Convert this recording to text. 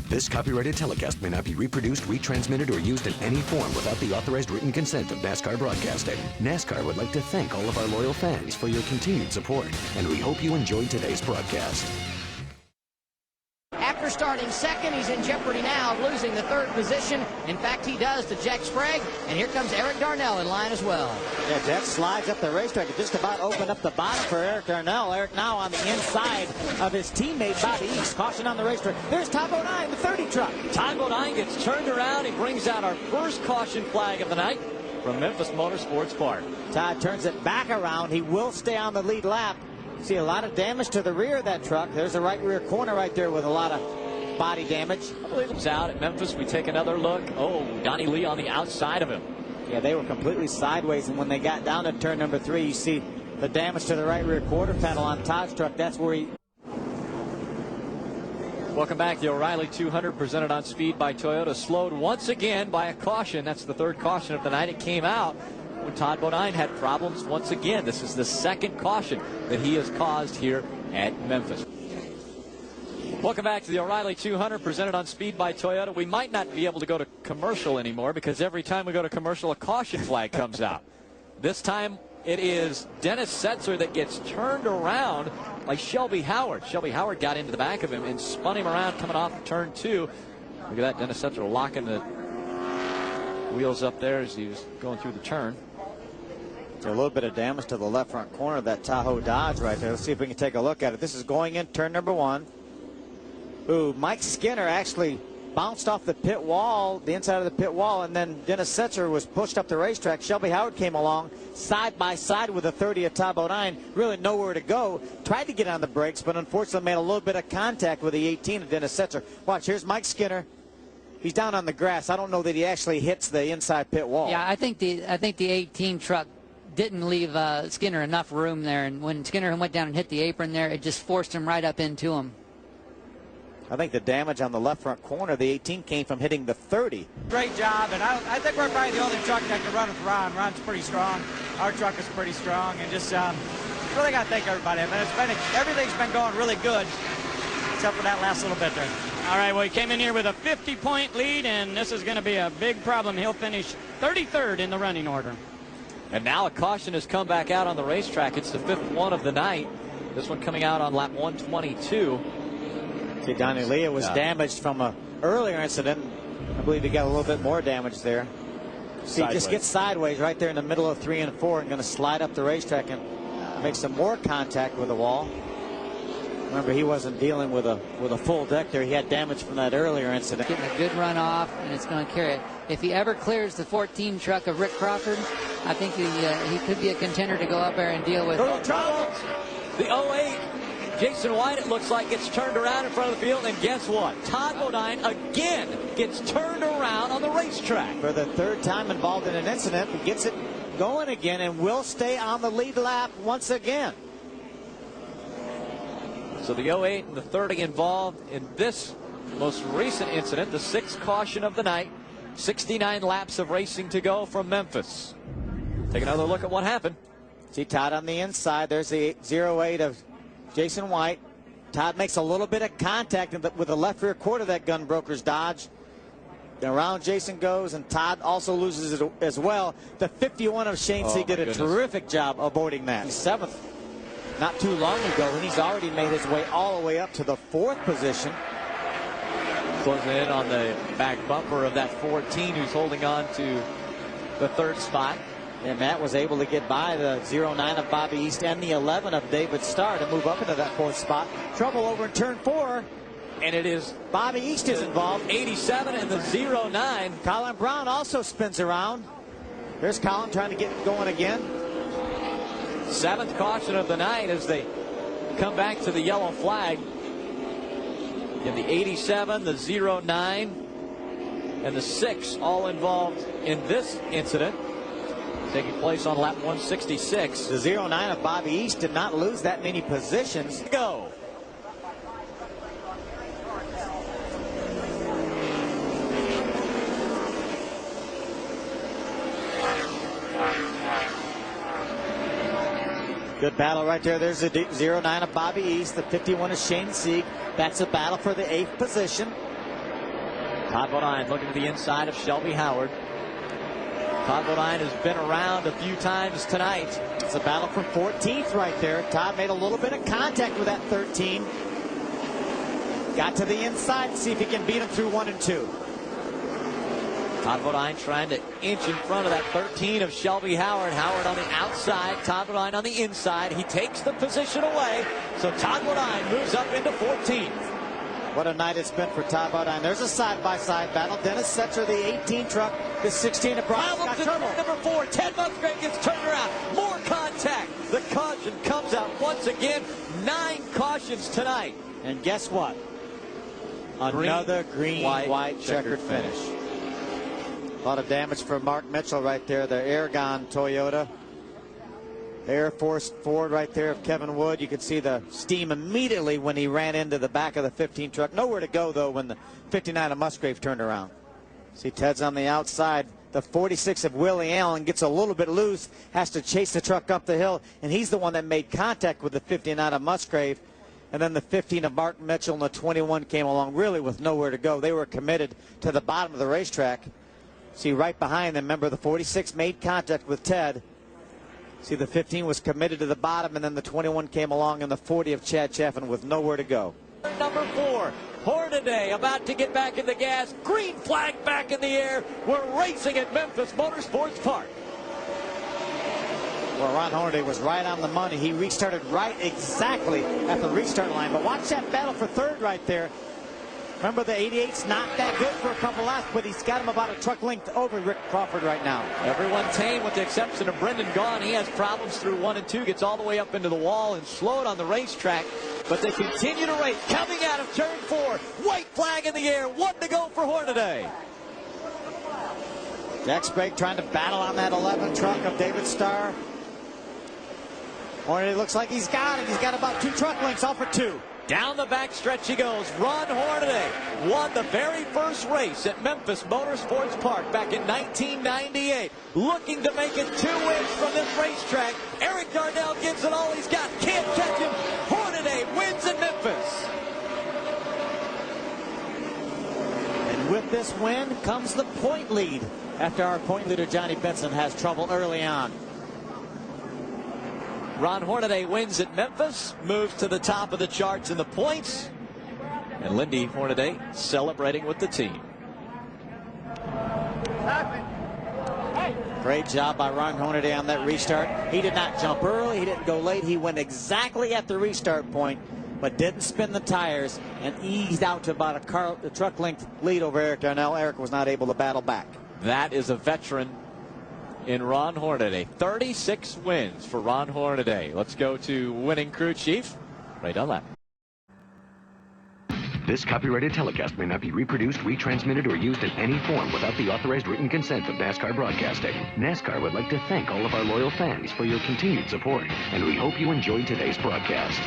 This copyrighted telecast may not be reproduced, retransmitted, or used in any form without the authorized written consent of NASCAR Broadcasting. NASCAR would like to thank all of our loyal fans for your continued support, and we hope you enjoyed today's broadcast. After starting second, he's in jeopardy now of losing the third position. In fact, he does to Jack Sprague, and here comes Eric Darnell in line as well. Yeah, Jack slides up the racetrack and just about opened up the bottom for Eric Darnell. Eric now on the inside of his teammate Bobby East. Caution on the racetrack. There's Todd Bodine, the 30 truck. Todd Bodine gets turned around. He brings out our first caution flag of the night from Memphis Motorsports Park. Todd turns it back around. He will stay on the lead lap. See a lot of damage to the rear of that truck. There's the right rear corner right there with a lot of body damage. I believe it's out at Memphis. We take another look. Oh, Donnie Lee on the outside of him. Yeah, they were completely sideways, and when they got down to turn number 3, you see the damage to the right rear quarter panel on Todd's truck. That's where he... Welcome back. The O'Reilly 200 presented on Speed by Toyota, slowed once again by a caution. That's the third caution of the night. It came out when Todd Bodine had problems once again. This is the second caution that he has caused here at Memphis. Welcome back to the O'Reilly 200 presented on Speed by Toyota. We might not be able to go to commercial anymore because every time we go to commercial, a caution flag comes out. This time it is Dennis Setzer that gets turned around by Shelby Howard. Shelby Howard got into the back of him and spun him around coming off of turn 2. Look at that, Dennis Setzer locking the wheels up there as he was going through the turn. A little bit of damage to the left front corner of that Tahoe Dodge right there. Let's see if we can take a look at it. This is going in turn number 1. Ooh, Mike Skinner actually bounced off the pit wall, the inside of the pit wall, and then Dennis Setzer was pushed up the racetrack. Shelby Howard came along side by side with the 30 of Todd Bodine, really nowhere to go. Tried to get on the brakes, but unfortunately made a little bit of contact with the 18 of Dennis Setzer. Watch, here's Mike Skinner. He's down on the grass. I don't know that he actually hits the inside pit wall. Yeah, I think the 18 truck didn't leave Skinner enough room there, and when Skinner went down and hit the apron there, it just forced him right up into him. I think the damage on the left front corner of the 18 came from hitting the 30. Great job, and I think we're probably the only truck that can run with Ron. Ron's pretty strong. Our truck is pretty strong, and just really got to thank everybody. I mean, everything's been going really good, except for that last little bit there. All right, well, he came in here with a 50-point lead, and this is going to be a big problem. He'll finish 33rd in the running order. And now a caution has come back out on the racetrack. It's the 5th one of the night. This one coming out on lap 122. See, Donnie Lee was damaged from an earlier incident. I believe he got a little bit more damage there. See, he just gets sideways right there in the middle of 3 and 4 and going to slide up the racetrack and make some more contact with the wall. Remember, he wasn't dealing with a full deck there. He had damage from that earlier incident. Getting a good run off, and it's going to carry it. If he ever clears the 14 truck of Rick Crawford, I think he could be a contender to go up there and deal with. The 08 Jason White, it looks like, gets turned around in front of the field, and guess what? Todd Bodine again gets turned around on the racetrack. For the 3rd time involved in an incident, he gets it going again and will stay on the lead lap once again. So the 08 and the 30 involved in this most recent incident, the 6th caution of the night. 69 laps of racing to go from Memphis. Take another look at what happened. See Todd on the inside. There's the 08 of Jason White. Todd makes a little bit of contact with the left rear quarter of that Gunbroker's Dodge. And around Jason goes, and Todd also loses it as well. The 51 of Shane Sieg did a terrific job avoiding that. He's 7th not too long ago, and he's already made his way all the way up to the 4th position. Closing in on the back bumper of that 14, who's holding on to the 3rd spot. And Matt was able to get by the 09 of Bobby East and the 11 of David Starr to move up into that 4th spot. Trouble over in turn 4. And it is Bobby East is involved. 87 and the 09. Colin Brown also spins around. There's Colin trying to get going again. 7th caution of the night as they come back to the yellow flag. In the 87, the 09, and the 6 all involved in this incident, taking place on lap 166. The 09 of Bobby East did not lose that many positions. Go. Good battle right there. There's the 09 of Bobby East. The 51 of Shane Sieg. That's a battle for the 8th position. Todd Bodine looking to the inside of Shelby Howard. Todd Bodine has been around a few times tonight. It's a battle for 14th right there. Todd made a little bit of contact with that 13. Got to the inside to see if he can beat him through 1 and 2. Todd Bodine trying to inch in front of that 13 of Shelby Howard. Howard on the outside, Todd Bodine on the inside. He takes the position away, so Todd Bodine moves up into 14th. What a night it's been for Todd Bodine. There's a side-by-side battle. Dennis Setzer, the 18 truck, the 16 of Brown. Number 4, Ted Musgrave gets turned around. More contact. The caution comes out once again. 9 cautions tonight. And guess what? Another green, white checkered finish. A lot of damage for Mark Mitchell right there, the Aragon Toyota. Air Force Ford right there of Kevin Wood. You could see the steam immediately when he ran into the back of the 15 truck. Nowhere to go, though, when the 59 of Musgrave turned around. See, Ted's on the outside. The 46 of Willie Allen gets a little bit loose, has to chase the truck up the hill, and he's the one that made contact with the 59 of Musgrave. And then the 15 of Mark Mitchell and the 21 came along really with nowhere to go. They were committed to the bottom of the racetrack. See, right behind them, remember, the 46 made contact with Ted. See, the 15 was committed to the bottom, and then the 21 came along, and the 40 of Chad Chaffin with nowhere to go. Number 4, Hornaday about to get back in the gas. Green flag back in the air. We're racing at Memphis Motorsports Park. Well, Ron Hornaday was right on the money. He restarted right exactly at the restart line. But watch that battle for third right there. Remember, the 88's not that good for a couple laps, but he's got him about a truck length over Rick Crawford right now. Everyone tame with the exception of Brendan Gaughan. He has problems through 1 and 2, gets all the way up into the wall and slowed on the racetrack. But they continue to race. Coming out of turn 4, white flag in the air, 1 to go for Hornaday. Jack Sprague trying to battle on that 11 truck of David Starr. Hornaday looks like he's got it. He's got about 2 truck lengths off for 2. Down the back stretch he goes. Ron Hornaday won the very first race at Memphis Motorsports Park back in 1998. Looking to make it 2 wins from this racetrack. Eric Darnell gives it all he's got. Can't catch him. Hornaday wins in Memphis. And with this win comes the point lead after our point leader Johnny Benson has trouble early on. Ron Hornaday wins at Memphis, moves to the top of the charts in the points, and Lindy Hornaday celebrating with the team. Great job by Ron Hornaday on that restart. He did not jump early, he didn't go late, he went exactly at the restart point, but didn't spin the tires and eased out to about a truck length lead over Eric Darnell. Eric was not able to battle back. That is a veteran in Ron Hornaday. 36 wins for Ron Hornaday. Let's go to winning crew chief, Ray Dunlap. This copyrighted telecast may not be reproduced, retransmitted, or used in any form without the authorized written consent of NASCAR Broadcasting. NASCAR would like to thank all of our loyal fans for your continued support, and we hope you enjoyed today's broadcast.